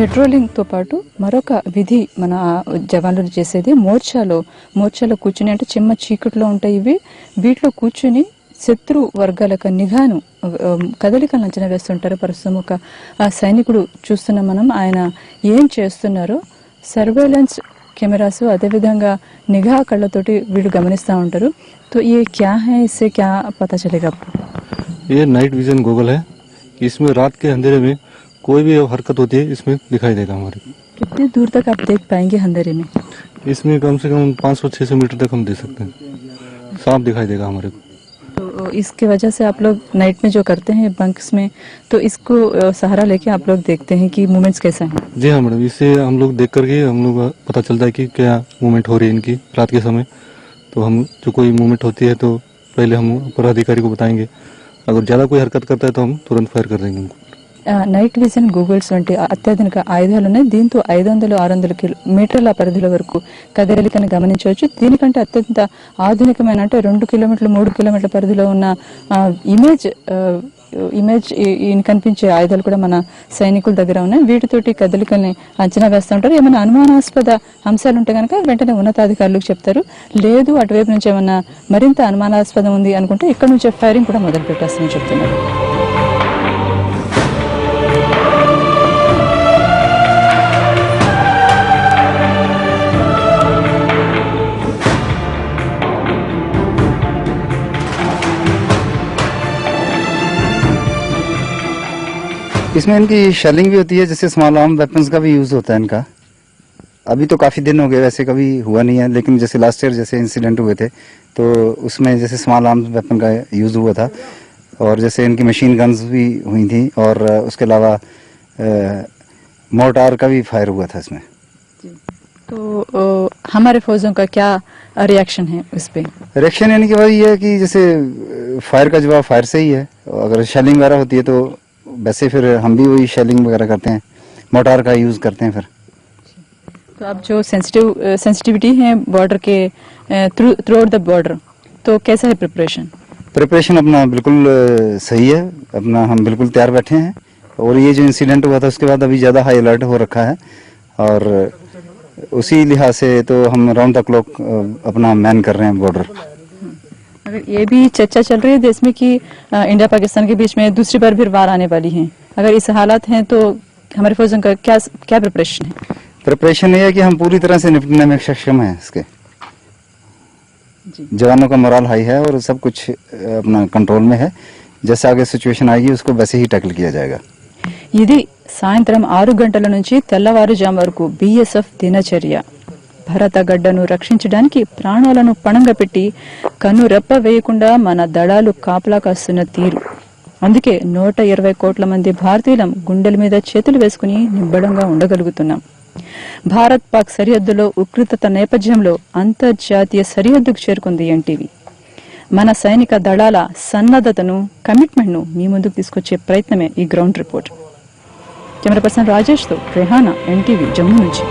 Patrolling తో పాటు మరొక విధి మన జవాన్లు చేసేది మోర్చాలో కూర్చుని, అంటే చిమ్మ చీకట్లో ఉంటాయి ఇవి, వీటిలో కూర్చుని శత్రు వర్గాలకు నిఘాను కదలికలను అంచనా వేస్తుంటారు. ప్రస్తుతం ఒక సైనికుడు చూస్తున్నాం మనం, ఆయన ఏం చేస్తున్నారో సర్వేలెన్స్ కెమెరాస్ అదేవిధంగా నిఘా కళ్ళతోటి వీళ్ళు గమనిస్తూ ఉంటారు. तो ये क्या है, इससे क्या पता चलेगा आपको? ये नाइट विजन गॉगल है, इसमें रात के अंधेरे में कोई भी हरकत होती है इसमें दिखाई देगा हमारे। कितनी दूर तक आप देख पाएंगे अंधेरे में? इसमें कम से कम 500-600 मीटर तक हम दे सकते हैं, साफ दिखाई देगा हमारे को। तो इसके वजह से आप लोग नाइट में जो करते हैं बंक्स में, तो इसको सहारा लेके आप लोग देखते हैं कि मूवमेंट्स कैसा है? जी हाँ मैडम, इससे हम लोग देख करके हम लोग पता चलता है कि क्या मूवमेंट हो रही है इनकी रात के समय। तो हम जो कोई मूवमेंट होती है तो पहले हम अपर अधिकारी को बताएंगे, अगर ज़्यादा कोई हरकत करता है तो हम तुरंत फायर कर देंगे उनको। నైట్ విజన్ గూగుల్స్ వంటి అత్యాధునిక ఆయుధాలు ఉన్నాయి. దీంతో 500-600 మీటర్ల పరిధిల వరకు కదలికను గమనించవచ్చు. దీనికంటే అత్యంత ఆధునికమైన, అంటే 2 కిలోమీటర్లు 3 కిలోమీటర్ల పరిధిలో ఉన్న ఇమేజ్ కనిపించే ఆయుధాలు కూడా మన సైనికుల దగ్గర ఉన్నాయి. వీటితోటి కదలికల్ని అంచనా వేస్తూ ఉంటారు. ఏమైనా అనుమానాస్పద అంశాలు ఉంటే కనుక వెంటనే ఉన్నతాధికారులకు చెప్తారు. లేదు అటువైపు నుంచి ఏమన్నా మరింత అనుమానాస్పదం ఉంది అనుకుంటే ఇక్కడ నుంచే ఫైరింగ్ కూడా మొదలు పెట్టేస్తామని చెప్తున్నారు. इसमें इनकी शेलिंग भी होती है, जैसे स्मॉल आर्म वेपन्स का भी यूज़ होता है इनका। अभी तो काफ़ी दिन हो गए, वैसे कभी हुआ नहीं है, लेकिन जैसे लास्ट ईयर जैसे इंसिडेंट हुए थे तो उसमें जैसे स्मॉल आर्म वेपन का यूज़ हुआ था, और जैसे इनकी मशीन गन्स भी हुई थी, और उसके अलावा मोर्टार का भी फायर हुआ था इसमें। तो हमारे फौजों का क्या रिएक्शन है इस पे? रिएक्शन यानी कि वही है कि जैसे फायर का जवाब फायर से ही है, अगर शेलिंग वगैरह होती है तो वैसे फिर हम भी वही शेलिंग वगैरह करते हैं, मोटार का यूज़ करते हैं फिर। तो अब जो सेंसिटिविटी है बॉर्डर के थ्रू आउट द बॉर्डर, तो कैसा है प्रिपरेशन अपना बिल्कुल सही है, अपना हम बिल्कुल तैयार बैठे हैं। और ये जो इंसिडेंट हुआ था उसके बाद अभी ज़्यादा हाई अलर्ट हो रखा है, और उसी लिहाज से तो हम राउंड द क्लॉक अपना मैन कर रहे हैं बॉर्डर। अगर ये भी चर्चा चल रही है देश में कि इंडिया पाकिस्तान के बीच में दूसरी बार फिर वार आने वाली है, अगर इस हालात हैं तो हमारे फौजों का क्या प्रिपरेशन है? प्रिपरेशन ये है कि हम पूरी तरह से निपटने में सक्षम हैं इसके। जवानों का मोरल हाई है और सब कुछ अपना कंट्रोल में है, जैसे आगे सिचुएशन आएगी उसको वैसे ही टैकल किया जाएगा। ఇది సాయంత్రం 6 గంటల నుంచి తెల్లవారుజాము వరకు బీఎస్ఎఫ్ దినచర్య. భారత గడ్డను రక్షించడానికి ప్రాణాలను పణంగా పెట్టి కన్ను రెప్ప వేయకుండా మన దళాలు కాపలా కాస్తున్న తీరు. అందుకే 120 కోట్ల మంది భారతీయులం గుండెల మీద చేతులు వేసుకుని నిబ్బడంగా ఉండగలుగుతున్నాం. భారత్ పాక్ సరిహద్దులో ఉగ్రత నేపథ్యంలో అంతర్జాతీయ సరిహద్దుకు చేరుకుంది ఎన్టీవీ. మన సైనిక దళాల సన్నద్ధతను, కమిట్మెంట్ను మీ ముందుకు తీసుకొచ్చే ప్రయత్నమే ఈ గ్రౌండ్ రిపోర్ట్. కెమెరా పర్సన్ రాజేష్తో రెహానా, ఎన్టీవీ, జమ్మూ నుంచి.